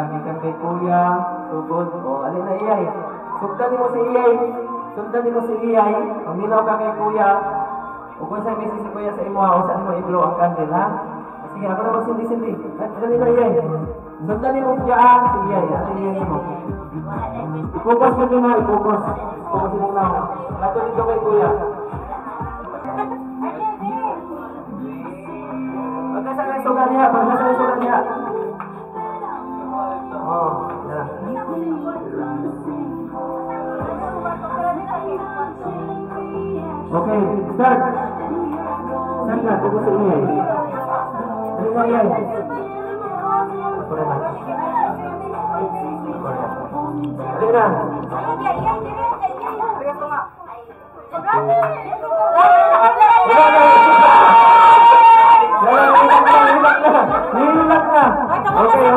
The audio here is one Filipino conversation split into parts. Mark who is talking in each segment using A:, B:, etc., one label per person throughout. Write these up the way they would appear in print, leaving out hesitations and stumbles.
A: gikan kay kuya, sugod, o alin na iyay. Sundan mo si iyay. Sundan mo si iyay. Paminaw ka kay kuya. O kung sa'yo may si kuya sa imo, o saan mo i-blow ang candle, ha? Sige, ako na magsindi-sindi. Alin na iyay. Sundan mo siya si iyay. Alin iyay mo. Ipokus mo din na, ipokus. Ipokus mo na. Lato dito kay kuya. Pagkasang sugan niya, pagkasang sugan niya. Oh, ya. Okay, start. Start na, tunggu sa inyo. Ano ba yan? Ano na? Nililak na. Okay.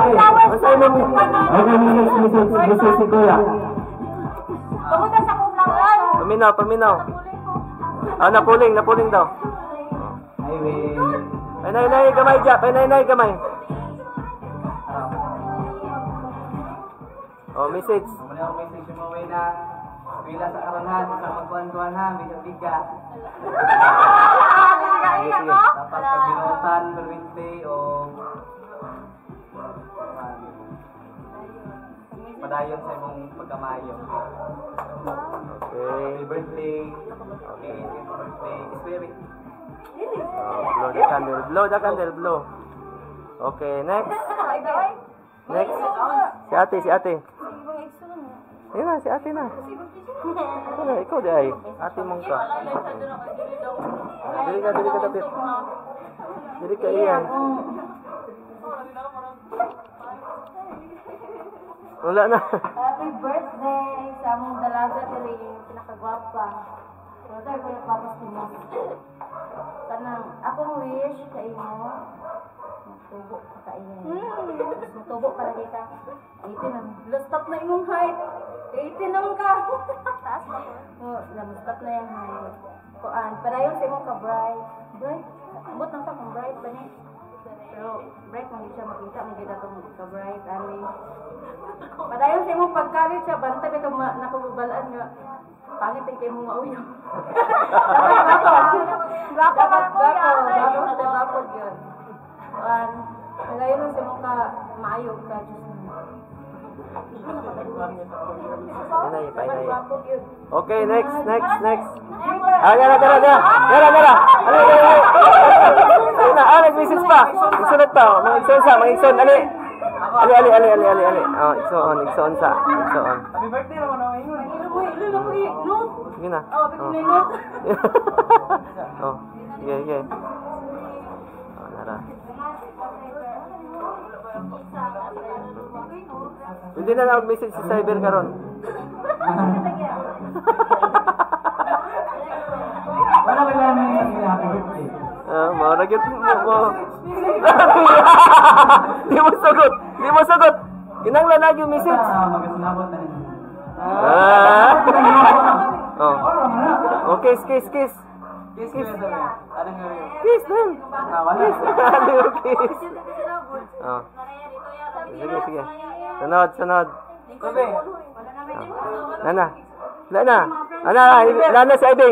A: Masay mo. Okay, nililak si kuya. Paminaw. Napuling daw. Highway. Nay, gamay dyan. Nay, gamay. Oh, message. Muna ang message yung maway na pila sa karanhan, sa magkuhan-kuhan ha, bigat-bigat. Dapat pagbinutan, perwinte, o padayon sa imong pagkamayo. Okay. Happy birthday. Okay, happy birthday. Spirit. Blow the candle. Okay, next. Si ate. Ayun na, si ate na. Ikaw di ay. Ate mong ka. Dili ka tapit. Dili ka iyan. Wala na.
B: Happy birthday sa among dalaga diri, pinakagwapa. Brother, ko yung papas mo. Kanang akong wish sa imo, magtubo ka sa iyo. Magtubo ka lagi ka. 18 na. Stop na imong height. 18 naman ka. Taas na ko. Stop na yung height. Kuan, padayon sa imong ka-bright. Bright? Abot lang ka kung bright ba niya? Pero bright mo siya makita, magkita itong ka-bright. Padayon sa imong pagkalit siya, bantay itong nakubalaan nga. Pangit ang kayo mong mauyo. Dapat yun. Padayon lang sa imong maayog ka.
A: Okay, next. Yara. Nag-message pa. Isunod pa. Mag-igsoon. Ali. Oh, igsoon sa. Happy birthday naman ako ngayon. Sige na. Oh, sige. Oh, nara. Hindi na mag-message si Cyber karon. Wala ba lang yung happy birthday? Maragit mo. Di mo sagot. Kinanglan na yung message. Magasinabot na rin. Okay, kiss. Kiss din. Kiss. Sige. Sunod. Nana si Ivy.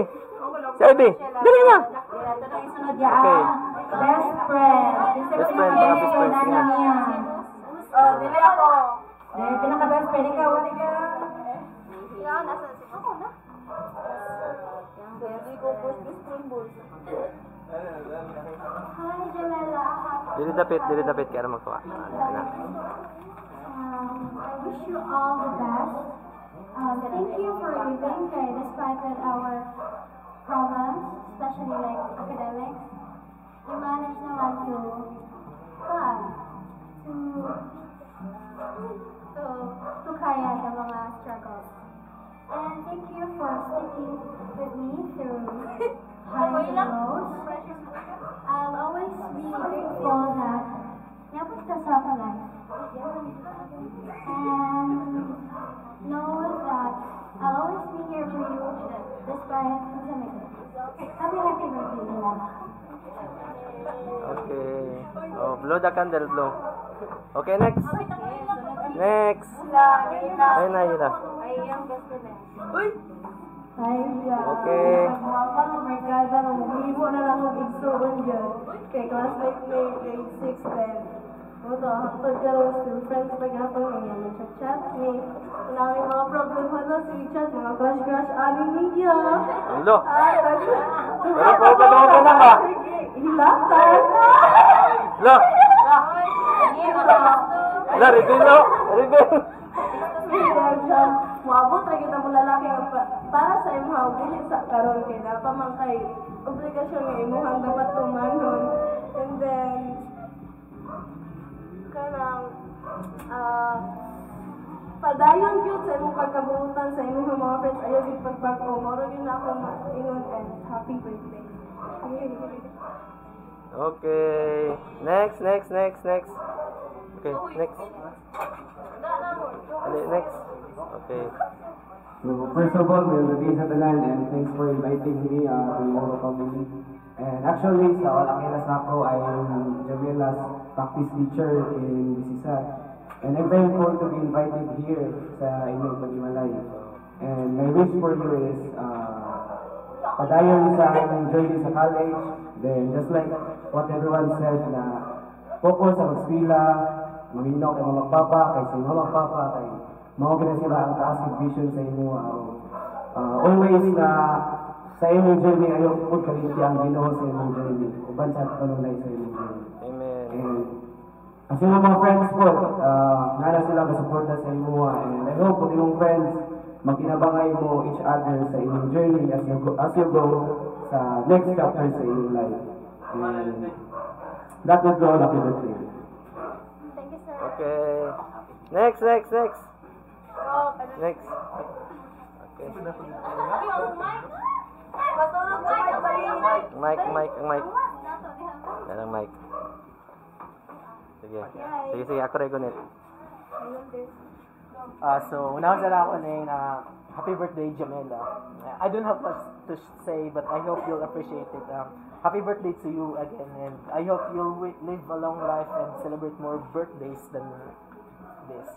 A: Dali na. Okay.
B: Best friend.
A: Best friend.
B: Dili ako. Pinaka-best friend ikaw. Wala ka. Nasa ako na. Hindi ko post best friend boys. Hi, Jamela.
A: Dili dapit kaya magkuha.
B: I wish you all the best. Thank you for giving despite our problems, especially like academics. You managed naman to kaya the mga struggles. And thank you for sticking with me through highs and lows. I'll always be grateful that napos ka sa life. And know that I'll always be here for you despite happy birthday, Mama.
A: Okay. Oh, blow the candle, blow. Okay, next.
C: Next. Ay, Naila.
B: Ay, yung gusto na.
D: Ay, yeah.
C: Okay.
D: Mama, merkada ng libo na lang ang igsuban dyan. Kay classmate may grade 6 then. Ito, hapon ka rin still friends paghapon ngayon. Nag-chat me. Wala may mga problem hala si chat. Mga crush-crush ani niya.
C: Hello. Pero po ba daw ka lang ah?
D: Hilatan.
C: Hello. Hello, reveal no? Reveal.
D: Muabot ra kita mo lalaki nga para sa imong dili sa karon kay na pa man kay obligasyon nga imong dapat tumanon. And then kanang padayon gyud sa imong pagkabuutan sa imong mga friends ayaw gyud pagbag-o moro gyud na ako ingon and happy birthday.
C: Okay. Next. Okay, next. Next. Okay.
A: So first of all, we'll sa tanan and thanks for inviting me to your family. And actually, sa Olakilas ako ay Jamila's practice teacher in Bisisan. And I'm very proud to be invited here sa inyong Paghimalay. And my wish for you is padayon sa inyong journey sa college. Then just like what everyone said na focus sa mag-eskwela, maminaw kay mga magpapa, kay sa mga magpapa, kay mga ginasira ang taas ng vision sa inyo. Always na sa inyong journey, ayaw po kalinti ang Ginoo sa inyong journey. Uban sa panunay sa inyong journey.
C: Amen.
A: And kasi mga friends po, nana sila masuporta sa inyo. And I hope kung inyong friends, maginabangay mo each other sa inyong journey as you go sa next chapter sa inyong life. And that will go happy birthday.
B: Thank you, sir.
C: Okay. Next.
B: Oh,
C: Next. Okay. Mic. Yan ang mic. Sige, ako regonet.
E: So, una sa ako na happy birthday, Jamela. I don't have much to say, but I hope you'll appreciate it. Happy birthday to you again, and I hope you'll live a long life and celebrate more birthdays than this.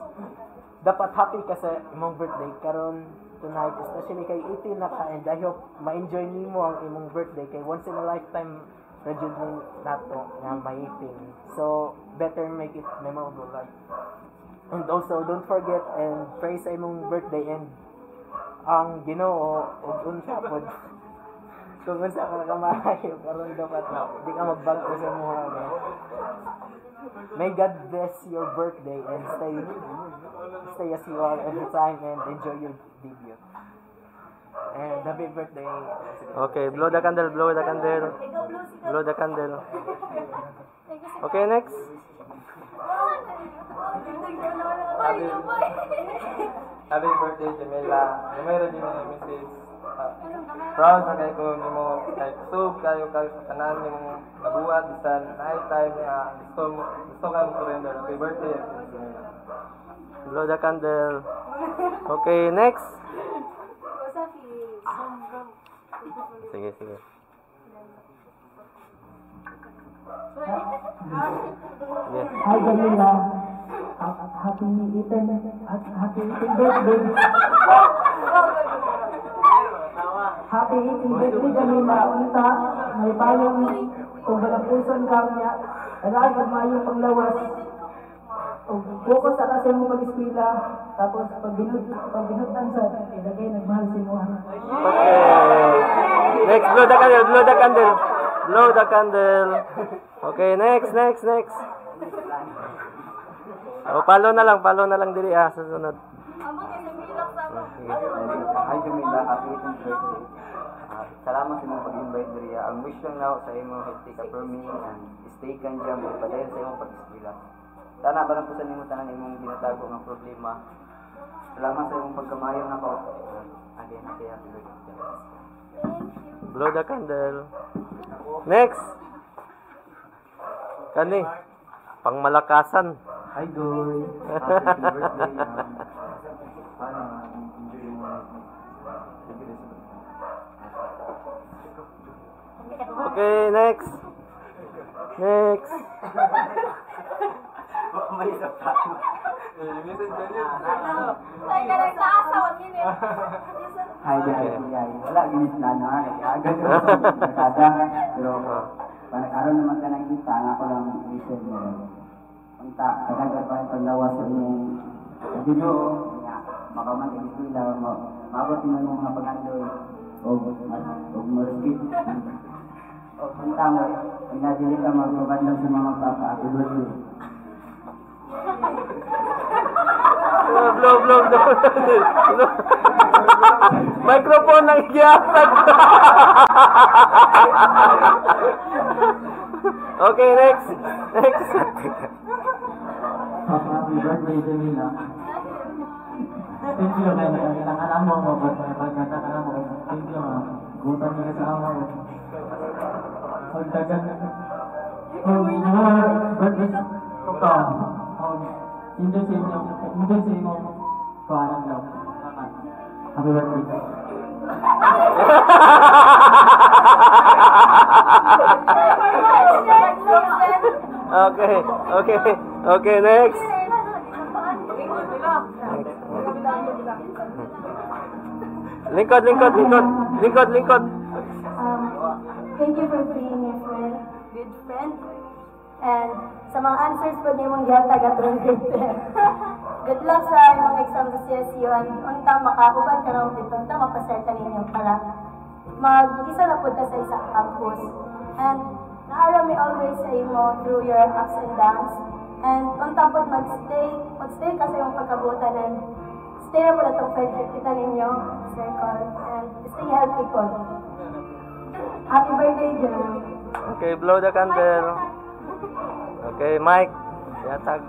E: Dapat happy ka sa imong birthday karon tonight, especially kay 18 na ka, and I hope ma-enjoy nimo ang imong birthday kay once in a lifetime rajud ni nato nga may 18. So, better make it memorable, right? And also, don't forget and pray sa imong birthday and ang Ginoo ug unsa pod kung unsa ka kamahayo karon dapat di ka magbago sa mga May God bless your birthday and stay as you are every time and enjoy your debut. And happy birthday.
C: Okay, blow the candle. Okay, next.
F: Happy birthday, Jamila. Mayroon din ng message. Proud na kayo ko nimo kay kusog kayo sa tanan nimong nabuhat bisan night time nga gusto ka mo surrender. Happy birthday, Jamila.
C: Blow the candle. Okay, next. Sige. Yes.
D: Hi, Jamila. Happy 18th birthday. Happy 18th birthday, Jamila. Unta, may payong kung walang puson ka niya. Nagagad mayong panglawas. Focus sa kasi mo mag-eskwela. Tapos pagbinutan sa ilagay nagmahal si mo.
C: Okay. Next, blow the candle. Okay, next. Oh, palo na lang diri sa sunod.
F: Hi, Jamila. Happy 18th birthday. Salamat sa imong pag-invite diri. Ang wish lang na sa imong take up for me and stay kanjam ug padayon sa imong pag-eskwela. Sana ba po sa nimo tanan imong ginatago nga problema. Salamat sa imong pagkamayo nako. Again, happy birthday.
C: Blow the candle. Next. Kani, pangmalakasan.
F: Hi, Goy. Happy birthday. Enjoy mo.
C: Okay, next.
F: May isa pa.
B: Ay, ka nagsaasawat yun eh.
F: Hi, guys. Wala, ginis na na. Agad ko nakada. Pero, aron naman ka nakita, nga ko lang listen mo. Punta, kagagad pa ito lawas sa inyong dino, makamantig sila, mabot mo yung mga pag-andoy, o mo-repeat. O punta mo, pag nadili ka magpabandang sa mga papa, happy birthday.
C: Blow. Microphone ng igiyatag. Okay, next.
A: Happy birthday, Jamila. Thank you, kaya nakakala mo, pagkakala mo. Thank you, gutan niya kasama mo. Pagdagan birthday ka. Hindi sa inyo, kuhanan daw. Happy birthday.
C: Okay, next. Lingkod.
B: Thank you for being a friend, good friend. And sa mga answers po niyo mong yatag at grade 10. Good luck sa mga exam sa CSU. Unta makakuban ka na dito. Unta mapasenta ninyo para mag-isa na po sa isang campus. And naara mi always sa imo through your ups and downs. And unta po magstay ka sa iyong pagkabutan and stay na po na itong friendship kita ninyo, circle, and stay healthy po. Happy birthday, Jem.
C: Okay, blow the candle. Okay, Mike. Yatag.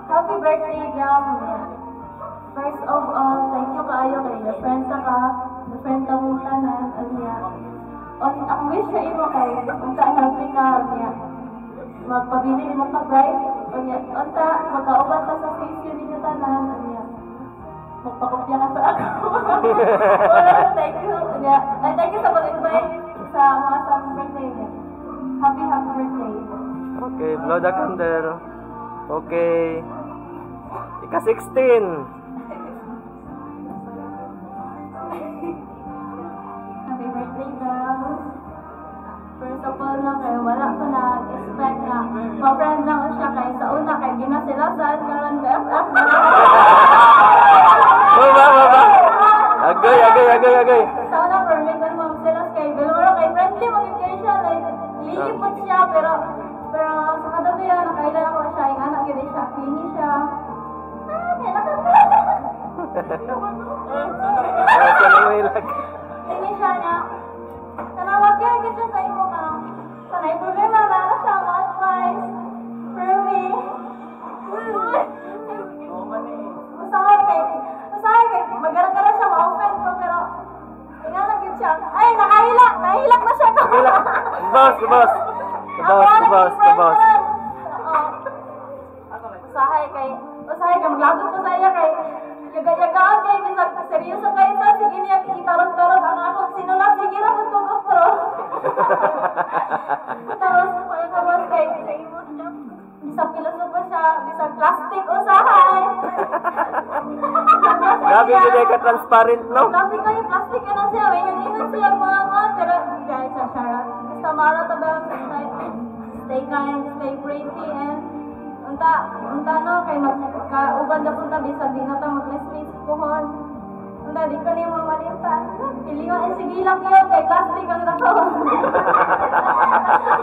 B: Happy birthday, Jam. First of all, thank you kaayo kay the friend ka, the friend ka mong tanan, niya. Ang wish sa imo kay, unta healthy ka, niya. Magpabili mo ka bright, niya. Unta, magkauban ka sa safety ninyo tanan, niya. Magpakopya ka sa ako. Thank you, niya. Thank you sa pag-invite sa mga sa birthday niya. Happy birthday.
C: Okay, blow the candle. Okay. Ika-16.
B: Happy birthday, girls. First of all, na kayo, wala ko na-expect na ma-friend lang ko siya kay sa una kay ginasilasan karon BFF na.
C: Baba. Agay.
B: Sa una, permitan mo silas kay Bilmoro kay friendly, magiging siya, like, lilipot siya, pero sa kadabi yan, nakailan ako siya, yung anak gini siya, clingy siya. Kaya nakakala. Clingy siya niya. Tanawag yan, ganyan sa imo ka. Sanay problema, nara siya, mga advice. For me. Usahay kay, magara-gara siya, ma-open ko, pero inanagin siya. Ay, nakahilak na siya ko.
C: Boss.
B: Usahay kay, maglagot ko sa iya kay, yaga-yagaan kay, bisag seryoso kayo sa, sige niya, itarot-tarot ang ako, sinulat, sige na, magtututro. Tapos kay, bisag pilosopo siya, bisag plastic, usahay.
C: Grabe hindi ka transparent, no?
B: Grabe kayo, plastic ka na siya, ingon siya mga pero guys, Shara, basta mara tabi stay kind, stay pretty, and unta no, kay magkauban na punta, bisag di na ta mag-classmates pohon. Unta, di ka niyo mamalintan. Piliwan, sige lang yun, kay plastic ang nako.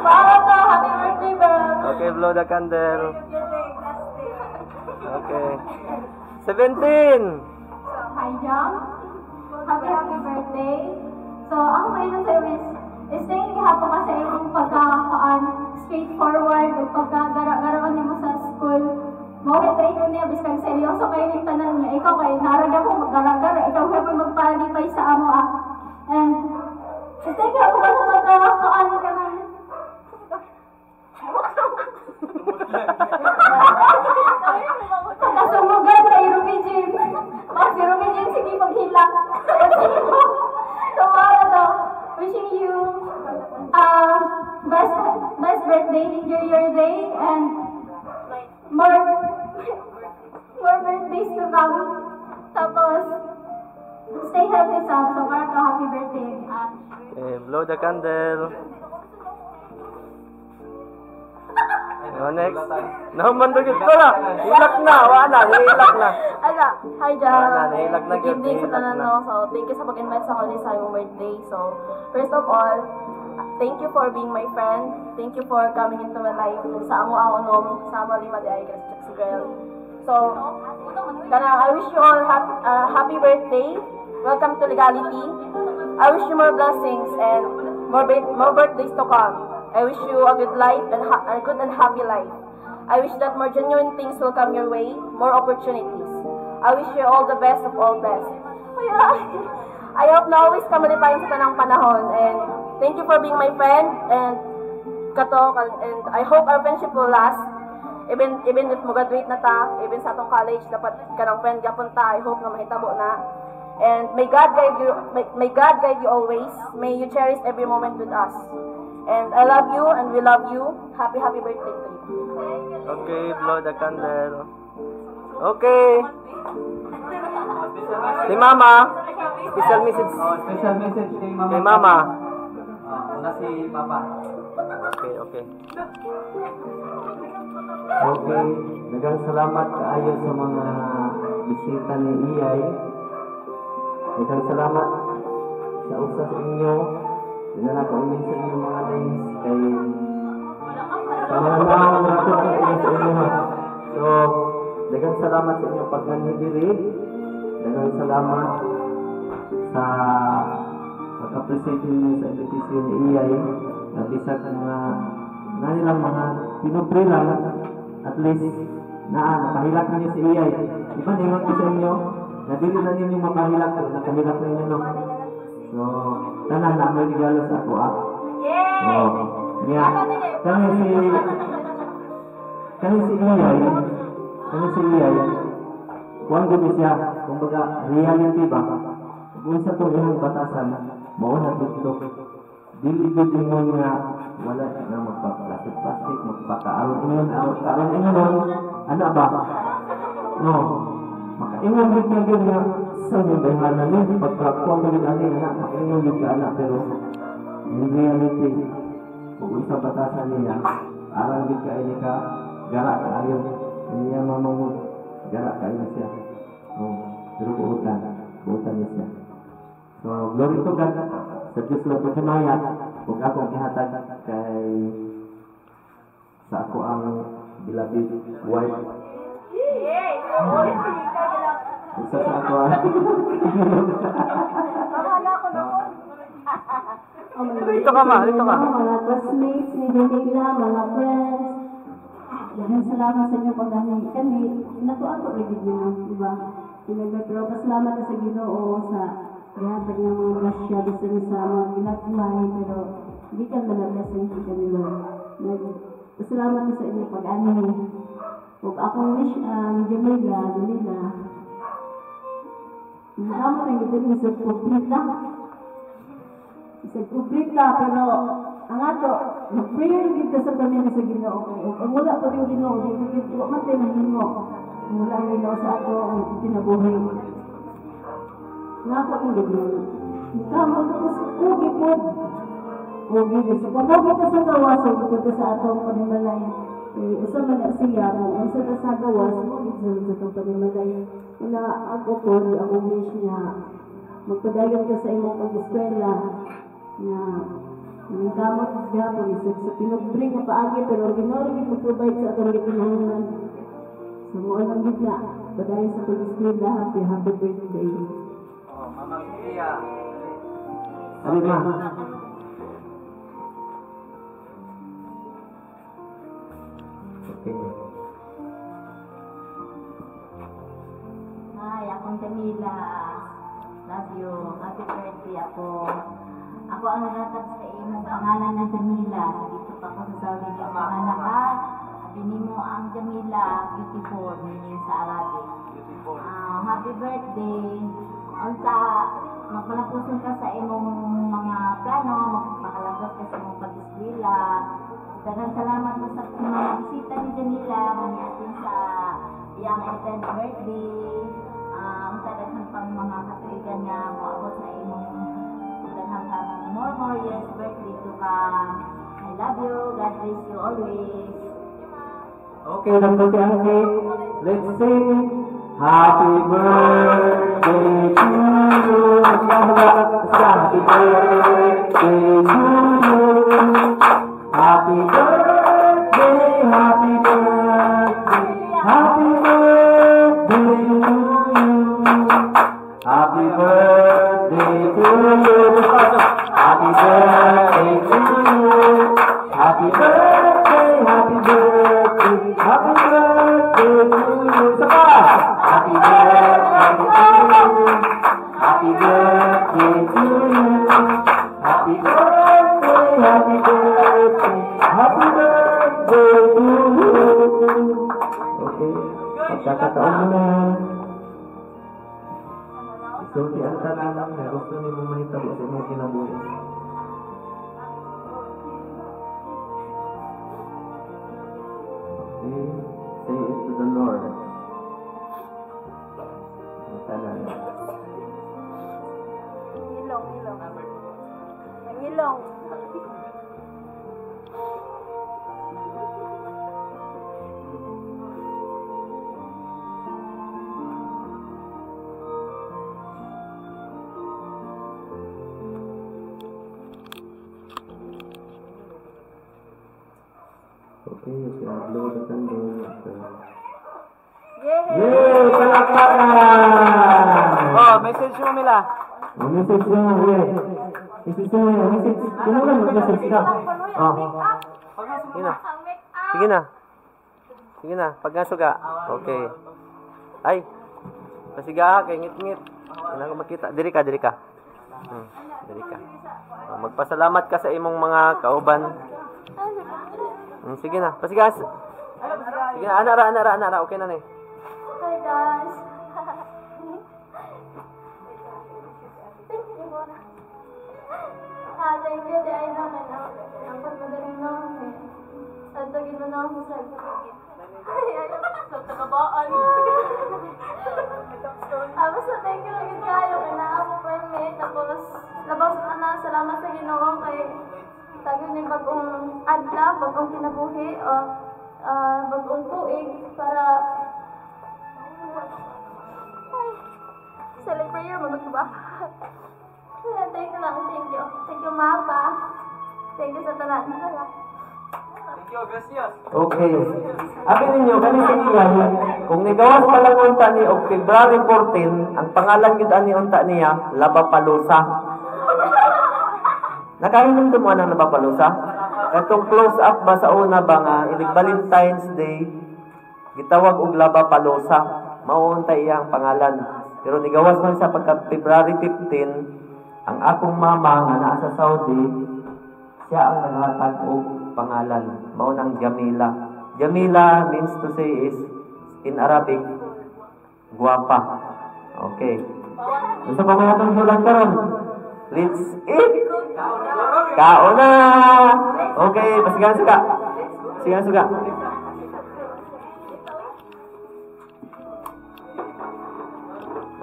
B: Para ta, happy birthday, bro.
C: Okay, blow the candle. Okay. 17.
B: Hi, Jam. Happy birthday. So, ako ngayon sa is thank you hapon ka sa iyong pagkakaan straightforward ug pagkagara-garaon nimo sa school. Mawit tayo ko niya, biskan seryoso kayo ng tanan niya. Ikaw kayo, naragyan mo mag-gara-gara. Ikaw kayo magpalipay sa amo ah. And, thank you hapon ka sa pagkakaan ka na. Pagkasumugan kay Rumijin. Si Rumijin, sige maghilak. Tomorrow daw, wishing you best birthday, enjoy your day, and
C: Blow the candle. Oh, next. Naman dito na. Hilak na. Wala. Hilak na.
B: Ala, hi Jan.
C: Wala, nahilak na
B: Good evening
C: yun,
B: sa tanan,
C: nahilak na.
B: no? So, thank you sa pag-invite sa ako sa iyong birthday. So, first of all, thank you for being my friend. Thank you for coming into my life. Sa amo ako nung sama lima di ay si girl. So, I wish you all happy birthday. Welcome to Legality. I wish you more blessings and more birthdays to come. I wish you a good life and a good and happy life. I wish that more genuine things will come your way, more opportunities. I wish you all the best of all best. I hope na always ka malipayan sa tanang panahon, and thank you for being my friend, and I hope our friendship will last. Even if mo-graduate na ta, even sa atong college, dapat ka ng friend gapon ta, I hope na mahitabo na. And may God guide you always. May you cherish every moment with us. And I love you and we love you. Happy birthday to you.
C: Okay, blow the candle. Okay. Si Mama. Special message.
A: Special message kay Mama.
C: Kay Mama.
A: Una si Papa.
C: Okay.
A: Okay, daghang salamat kaayo sa mga bisita ni Iyay. Daghang salamat sa usa sa inyo. Dinala ko imin sa inyong mga days kay pangalaan na ako sa inyo ha. So, daghang salamat sa inyong pagnanhidiri. Daghang salamat sa pag-appreciate ninyo sa invitation ni Iyay. At isa ka na nilang mga pinubre lang, at least napahilak ninyo si Iyay. Iba ningon ko sa inyo, na dili na ninyo mapahilak, nakahilak na ninyo. So, tanan na may regalo sa ako yeah. Kani si Iyay, kuwan gud siya, kumbaga reality ba? Kung sa to yung batasan, mao na dito. Dili gud mo nga wala na magpa-plastic, magpakaaron ingon, ano ba? No. Makaingon gud ka gud nga sa yung bayhanan ni pagkakuha ko gud ani na makaingon gud ka ana, pero in reality kung sa batasan niya aron gud ka ini ka gara ka ayo niya mamamud gara ka siya. Pero buutan niya siya. So, glory to God. Sa Diyos lang po sinaya, huwag akong ihatag kay sa ako ang beloved wife. Isa sa ako ang
C: Dito ka ma.
D: Mga classmates ni Janila, mga friends. Daghang salamat sa inyo pagdahil kami. Nato-ato rin yun, di ba? Pero pasalamat na sa Ginoo sa gihatag ng mga grasya gusto niyo sa mga ginagmay, pero hindi ka malablasing sa kanila. Pasalamat na sa inyo pag-ani. Huwag akong wish Jamila, Janila. Marami rin ito rin sa kubrita. Sa kubrita, pero ang ato, mag-prayer rin ka sa pamilya sa Ginoo. Ang wala pa rin Ginoo, huwag matay na Ginoo. Ang wala rin Ginoo sa ato, ang tinabuhay. Ngapa kong gagawin? Kamu tapos ugi po. Ugi kasi. Kung ugi ka sa gawas, ugi ka sa atong panimalay. Usa man na siya, kung usa ka sa gawas, ugi sa atong panimalay. Una ako po, ako wish niya, magpadayon ka sa imong pag-eskwela, na ang kamot gapon, sa pinubring na paagi, pero ginorigit mag-provide sa atong gitinahungan. So, mo ang gitna, padayon sa pag-eskwela, happy birthday.
F: Mama Pia.
A: Sabi ma. Okay.
B: Hi, akong Camila. Love you. Happy birthday ako. Ako ang nagatag sa imong pangalan na Jamila. Dito pa ko sa Saudi ng pangalan ka. Sabi mo ang Jamila, beautiful, meaning sa Arabic. Happy birthday. Unsa, magpalapuson ka sa imong mga plano, magpakalagos ka sa imong pag-eskwela. Daghang salamat mo sa mga bisita ni Jamila, maniatin sa iyang 18th birthday. Unsa daghang pang mga katuigan nga moabot sa imong more years birthday to come. I love you. God bless you always.
A: Okay, Dr. Tiangki, let's sing Happy Birthday to you. Happy birthday to you. Happy birthday, happy birthday, happy birthday to you. Happy birthday to you. Happy birthday to you. Happy birthday, happy birthday, happy birthday to you. Saka! Happy birthday to you. Happy birthday to you. Happy birthday, happy birthday, happy birthday to you. Okay, magkakataon mo na. Isulti ang tanan na gusto ni mo mahitabo sa imong kinabuhi. Okay, say it to the Lord. Ang tanan.
B: Ang ilong.
A: Okay, if you have blow the candle.
B: Yay!
A: Yay! Palakpakan!
E: Oh, message mo, Mila.
A: Ang message mo, yeah. Message mo, yeah. Message. Kung lang mag-message ka. Oh.
C: Sige na. Sige na. Sige na. Pag nasuga. Okay. Ay. Pasiga kay ngit-ngit. Kailangan ko makita. Diri ka, diri ka. Diri ka. Magpasalamat ka sa imong mga kauban. Sige na. Pasiga. Sige na. Ana. Okay na na.
B: Hi guys. Thank you. Thank you dahil namin ang pagmadaling namin. At tagin mo na ako sa tagabaan. Basta thank you lang kayo. Kinaamo ko yung may. Tapos labas na salamat sa Ginoo kay tagin yung bagong adlaw, bagong kinabuhi o bagong tuig para celebrate your mga ba? Thank you lang, thank you. Thank you, Mama. Thank you sa tanan.
A: Okay. Abin ninyo, kanilang iyan, kung nigawas pa lang unta ni og February 14, ang pangalan yun ani unta niya, Labapalusa. Nakainom mo ang Labapalusa? Katong close up ba sa una ba nga, ilig Valentine's Day, gitawag og Labapalusa. Mauunta iyang pangalan. Pero nigawas man sa pagka February 15, ang akong mama nga naa sa Saudi, siya ang naghatag og pangalan. Mao nang Jamila. Jamila means to say is in Arabic, guwapa. Okay. Gusto pa mga itong sulat karon? Let's eat! Kauna! Okay, pasigan suga. Pasigan suga.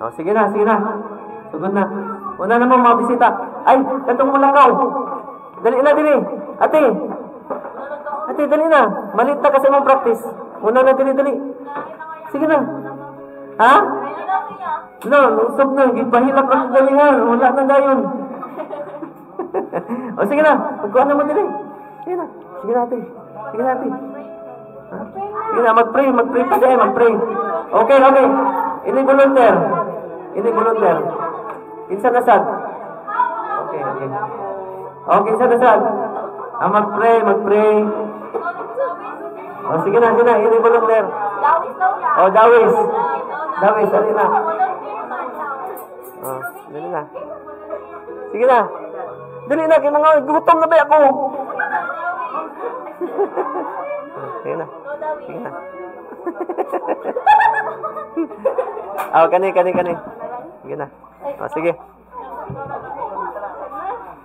A: Oh, sige na. Sugod na. Una naman mga bisita. Ay, katong mulakaw. Dali na, dali. Ate, dali na. Malit na kasi mong practice. Una na, dali. Sige na. Ha? No, stop na. Gipahilak ang galingan. Wala na gayon. O, sige na. Magkuhan naman dali. Sige na. Sige na, ate. Ha? Sige na, mag-pray pa dyan. Mag-pray. Okay. Ini volunteer. Kinsa nasad? Okay. Oh, kinsa nasad? Mag-pray. Oh, sige na. Ini volunteer. Oh, Dawis, alin na. Oh, dali na. Sige na. Dali na, kaya mga gutom na ba ako? Sige na. Oh, kani. Sige na. Oh, sige.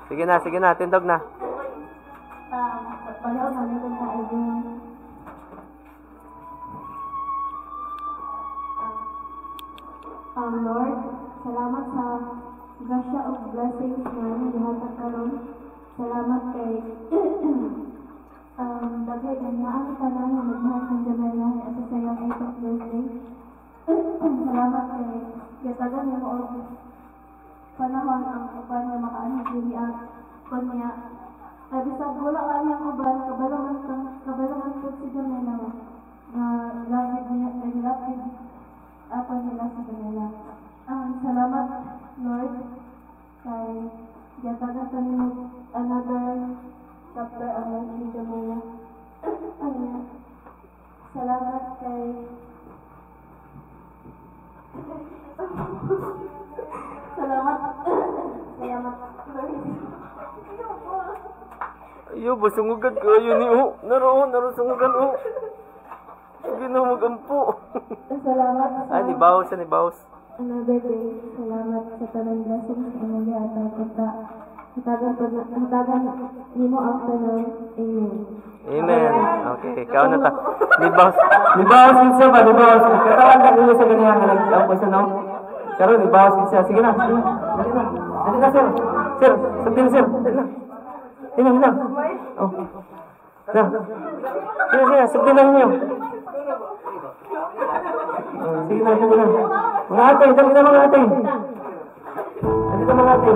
A: Sige na, tindog na.
B: Pagpanaw namin kung kaibon. Lord, salamat sa grasya o blessings nga gihatag karon. Salamat kay dagay ang maang tanan nga nagmahal ng Jamela at sa sayang 8th birthday. Salamat kay gatagan niya mo og panahon ang uban nga makaanhig diri ang kanya. Ay bisag wala ka niyang uban kabalangan po si Jamela na lapid niya ay lapid apa nila si Jamela. Salamat Lord kay gatagan kami mo another chapter ang life ni Jamela. Salamat kay Salamat Lord.
C: Ayo, basungugan ko. Ayo ni O. Naro sungugan O. Sige na magampo.
B: Salamat sa
C: Ni Baos.
B: another day. Salamat sa tanang blessings na nagyatag kita. Hatagan nimo ang tanan. Amen.
C: Amen. Okay, ikaw na ta. Ni Baos.
A: Kinsa ba? Ni Baos. Katawan ka nila sa ganyan nga nag-ampo sa no? Karon ni Baos kinsa. Sige na. Dali na, sir. Sir, sabihin sir. Dali na. Hina. Oh. Sir. Sige, sabihin lang niyo. Sige na. Mga ate, dali na mga ate. Dali na mga ate.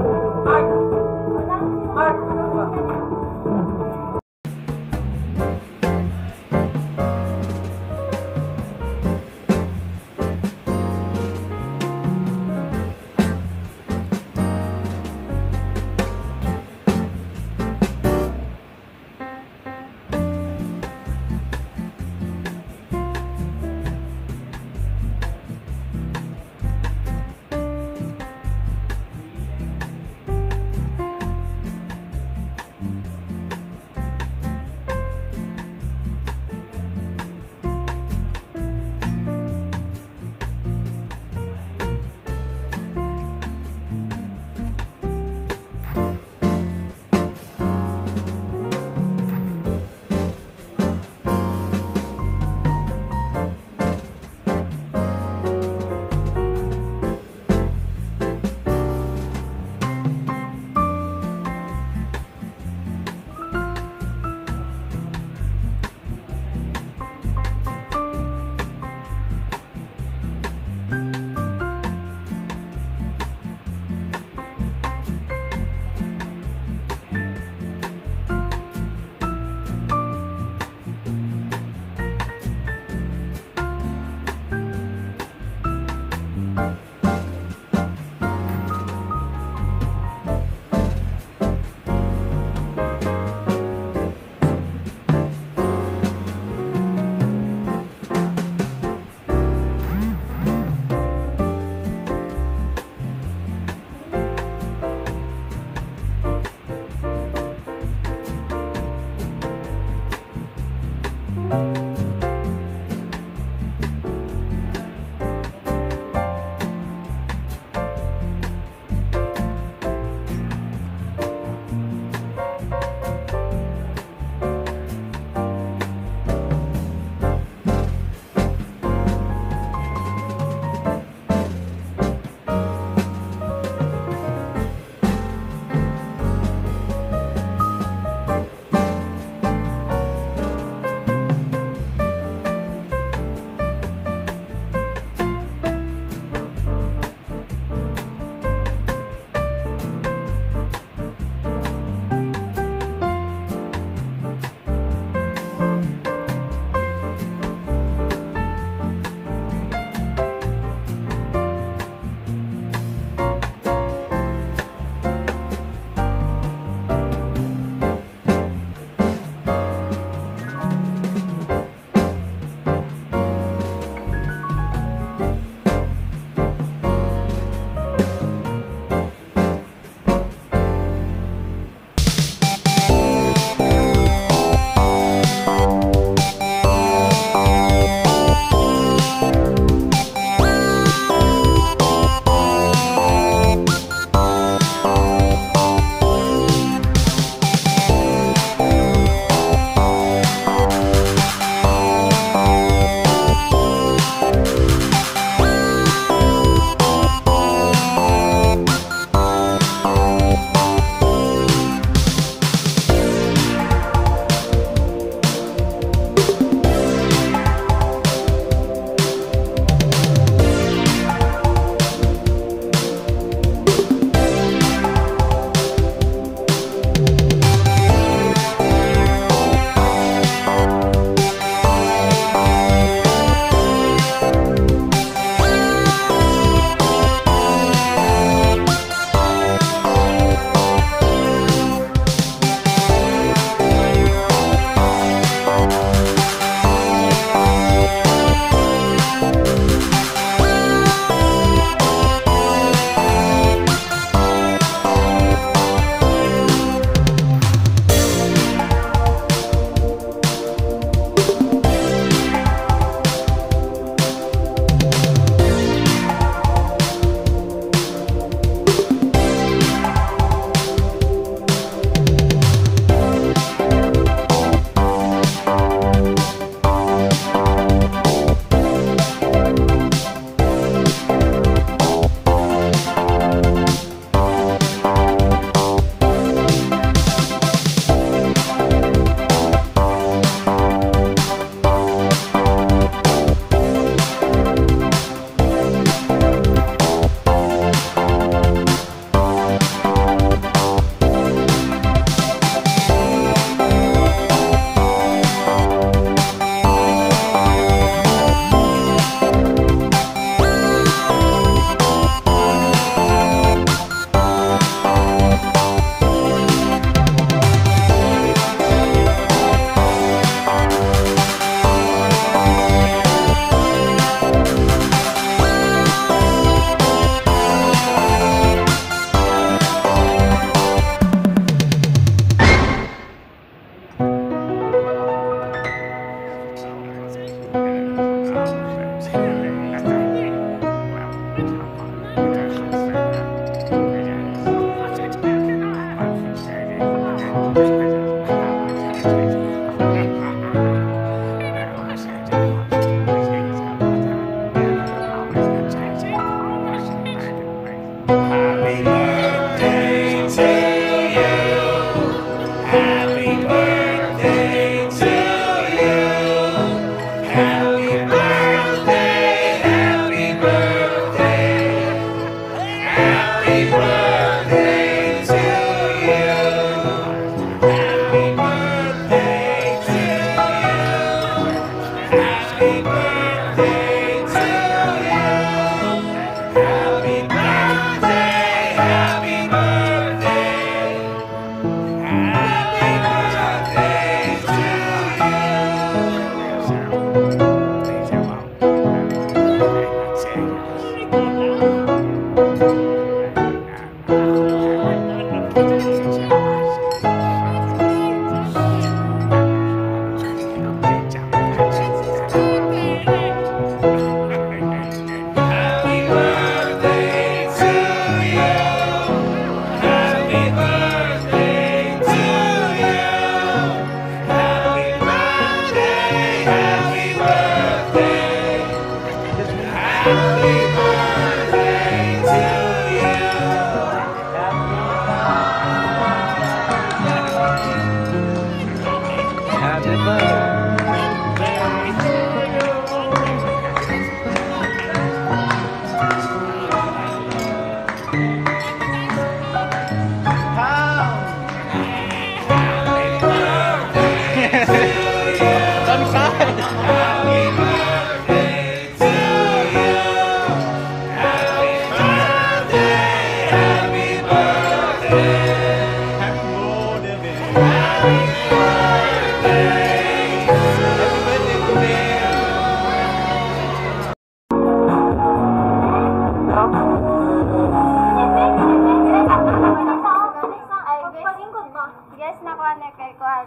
B: Guys, nakuha na kay Kuan.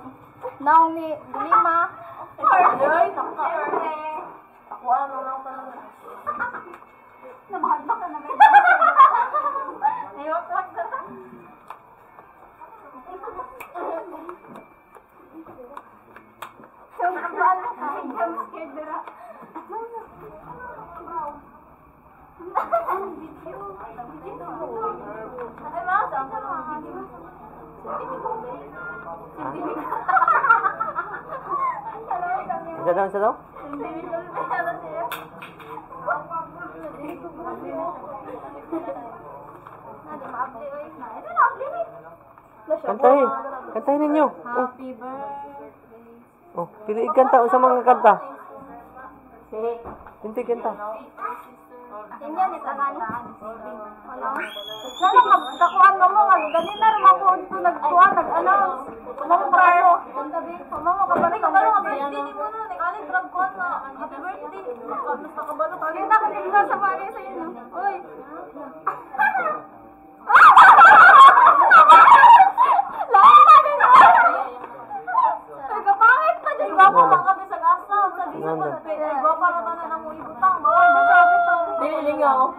B: Naomi, Lima. Birthday. Nakuha na lang talaga. Namahagmak ka na ba? Ayok-wak ka na. Yung kapal na ka. Yung scared dira. Ang video. Ay, ma, saan ka mga video?
C: Isa daw? Kantahin ninyo.
B: Happy birthday.
C: Oh, pili kanta sa mga kanta. Hindi kanta.
B: Tingnan ni tanan. Ano? Sana magkakuan mo nga ganina ra mako unto nagkuan nag-announce. Mamo prayo. Mamo kabalo kabalo nga birthday ni mo no. Nikalit drag kuan na. Happy birthday. Basta kabalo kali. Kita ka tingnan sa pare sa inyo. Oy. Ay kapangit pa dyan. Iba po lang kami sa gasa. Sa dito pa. Iba para tanan ang mo ibutang. Dililingaw.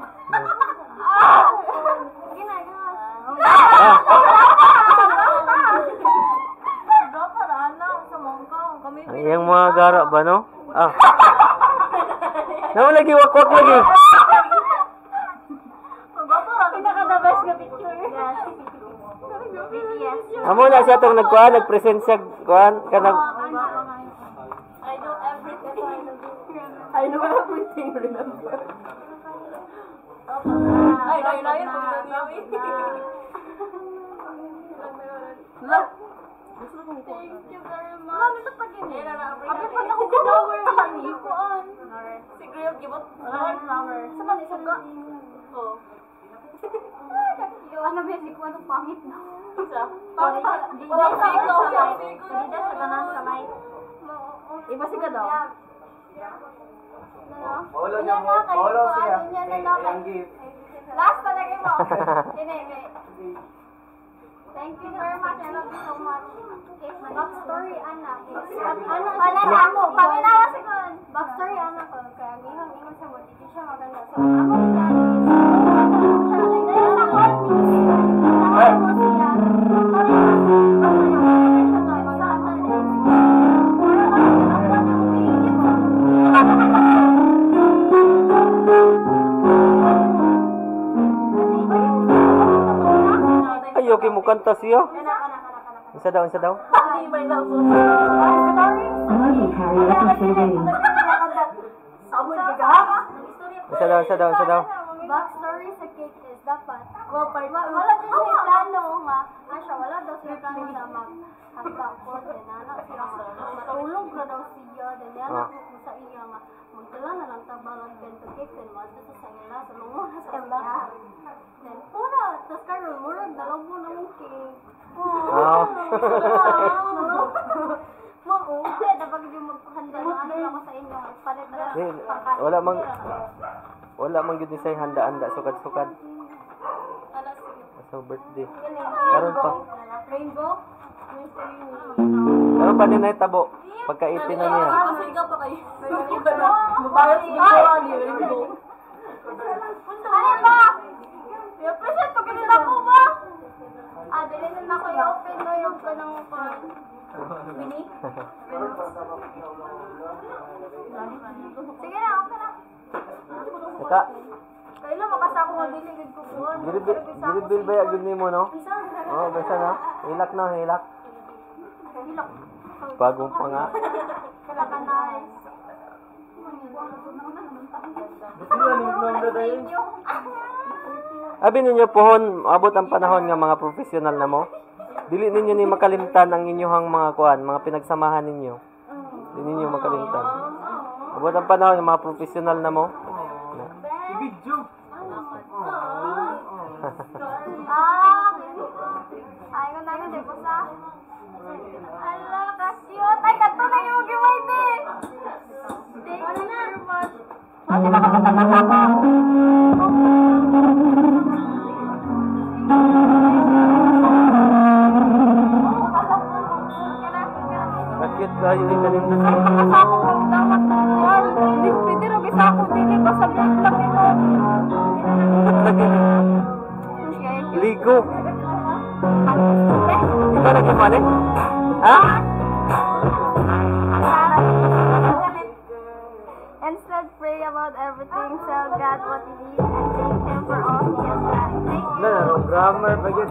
C: Yang mga gara ba, no? Ah. Naman lagi, wakwak lagi.
B: Pinaka-the best nga picture.
C: Amo na siya itong nagkuhan, nag-present siya, kuhan, kanag...
B: I know everything.
D: I know everything, remember.
B: Ay, layo-layo pag nangyawin. Thank you very much. Mami, ito pag yun. Abi pa na ako flower lang. Ikuan. Si Grill, gibot. Flower. Sa man, isang ka? Oo. Ano ba yung ikuan ng pangit na? Isa? Walang figo. Dida sa kanan sa mic. Iba si ka daw?
F: Paulo niya mo. Paulo siya. Ang gift.
B: Last talaga mo. Kini. Thank you very much. I love you so much. Backstory, anak. Wala na mo. Paminawa si Kun. Backstory, anak ko. Kaya gihang ingon sa mo. Dito siya maganda. So, ako siya. Dahil sa Kun. Ako mo siya.
C: Ay, okay mo kanta siya. Isa daw.
D: I love you, Carrie. That's so ready.
C: Isa daw.
B: Backstory sa cake is dapat wala din siya plano nga wala daw siya plano na maghanda ko din anak siya matulog na daw siya din yan ako sa iya nga magdala na lang tabalan bento cake then madto sa ila sa lungon sa iya. Then pura tas karon murag dalawon na mong cake.
C: Oh.
B: Mo, dapat di magpahanda ng ano lang sa inyo. Palit na
C: Eh,
B: lang.
C: wala mang gid ni say handa-handa sukad-sukad
B: Alas
C: sa birthday.
B: karon
C: Karon pa.
B: Rainbow.
C: Karon pa din ay tabo. Pagka-18 na niya.
B: Pasigaw pa kayo. Mabayad sa ginagawa niyo. Rainbow. Ano ba? I-appreciate pa ganun ako ba? Dali na ako i-open na yung kanang Bini? Sige na, okay na.
C: Naka,
B: Kailan makasako nga diligid ko po.
C: gilibil ba yung nimo no? Oh, basta na. Hilak na, hilak.
B: Hilak.
C: Bagong pa nga.
B: Kailangan nice.
C: Abi ninyo pohon, abot ang panahon nga mga profesional na mo. Dili ninyo ni makalimtan ang inyong mga kuan, mga pinagsamahan ninyo. Dili ninyo makalimtan. Abot ang panahon nga mga profesional na mo.
B: Ay, ko na di po sa. Ala, kasyot. Ay, kato na yung gimay din. Thank you very much.
C: Bakit kayo ni kalimtan?
B: Kasako kong dapat na. Hindi ko pwede rin isa ako. Dili ko sa vlog lang ito.
C: Ligo. Ikaw lagi mali? Ha?
B: Instead, pray about everything. Tell God what you need and thank Him for all He has done. Thank you.
C: Na, grammar bagit.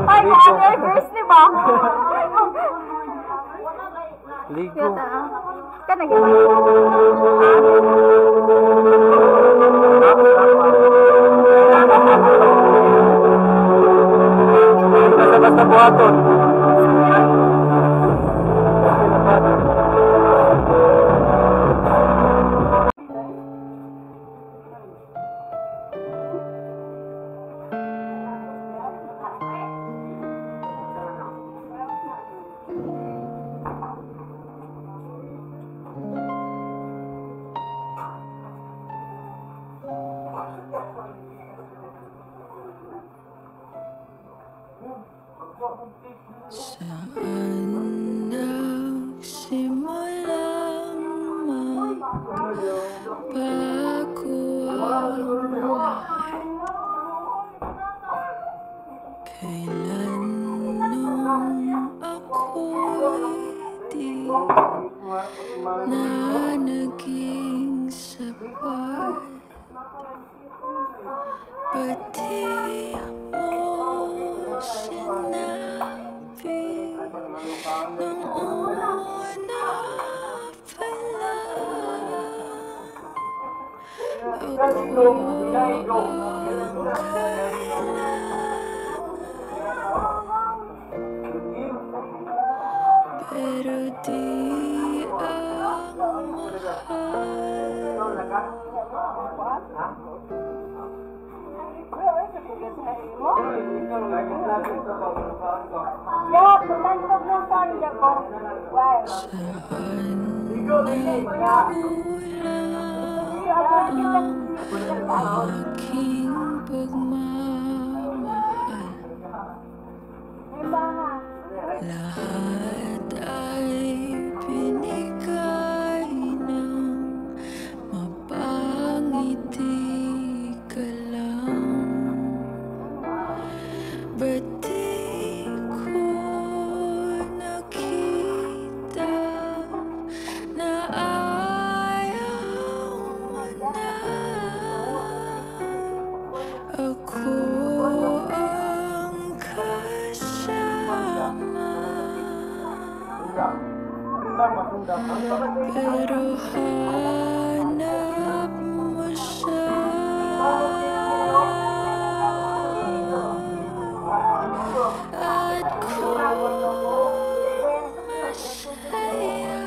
B: Ay, grabe, verse ni ba?
C: Ligo.
B: Kanag
C: Basta buhaton.
G: Saan nagsimulang magbago ang buhay? Kailan nung ako'y di na naging sapat? Ba't di mo sinabi nung una pala? Ako ang kailangan, pero di ang mahal. Aking pagmamahal, lahat ay binigay ng mapangiti ka lang. Ba't di ko nakita na ayaw mo na? Ako ang kasama, pero hanap mo siya. At kung masaya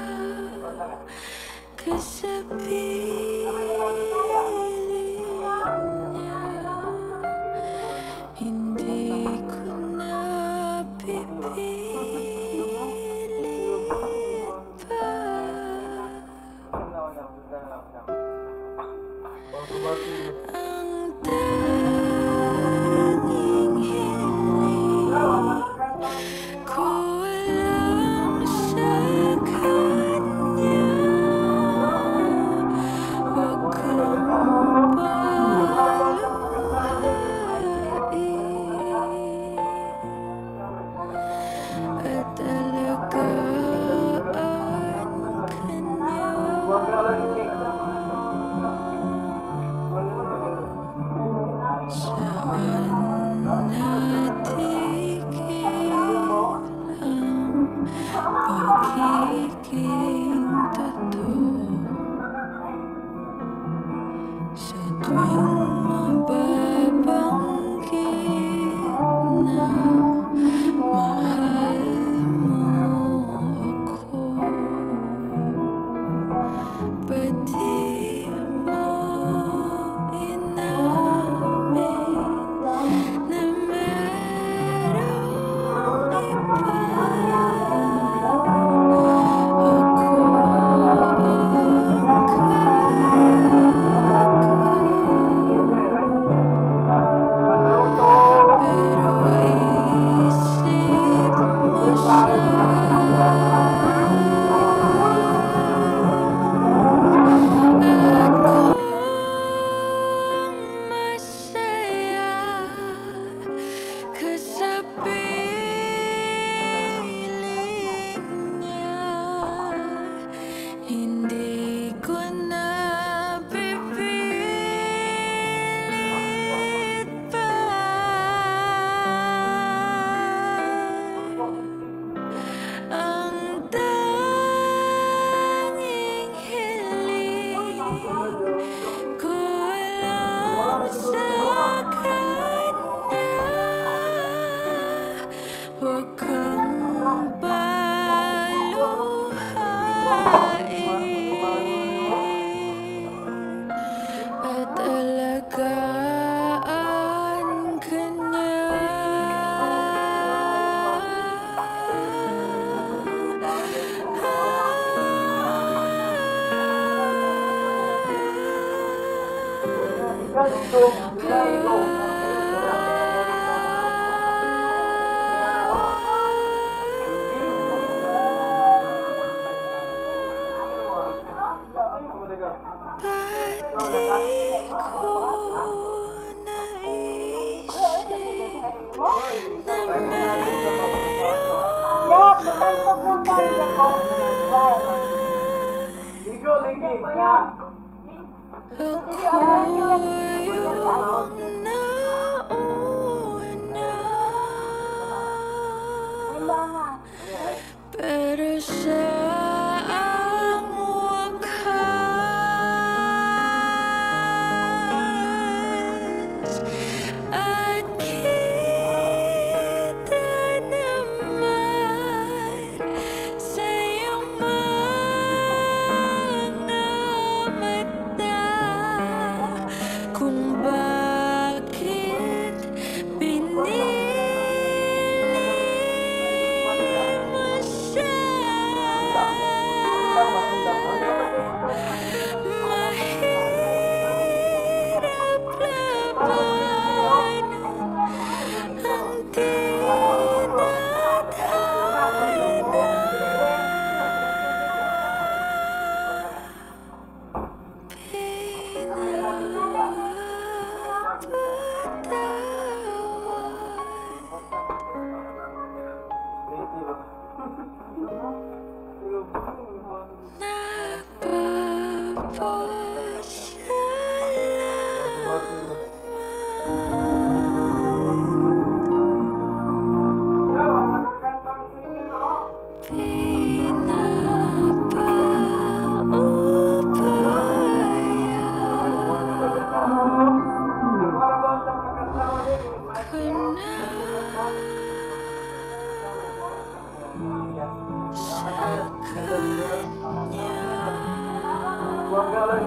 G: ka ang tanging hiling ko lang sa kanya. Huwag kang paluhain at alagaan kanya. Saan natigil ang pagiging totoo sa tuwing mababanggit na mahal mo ako? Ba't di mo inamin na merong iba? Pero isip mo siya at kung masaya ka sa piling niya, hindi ko na pipilit pa. Ang tanging hiling ko lang sa kanya. Huwag kang paluhain at alagaan kanya. Pati ko naisip na ako yung nauna, pero sa ang wakas at kita naman sa iyong mga mata kung bakit pinili mo siya. Mahirap laban ang
A: Huwag ka lang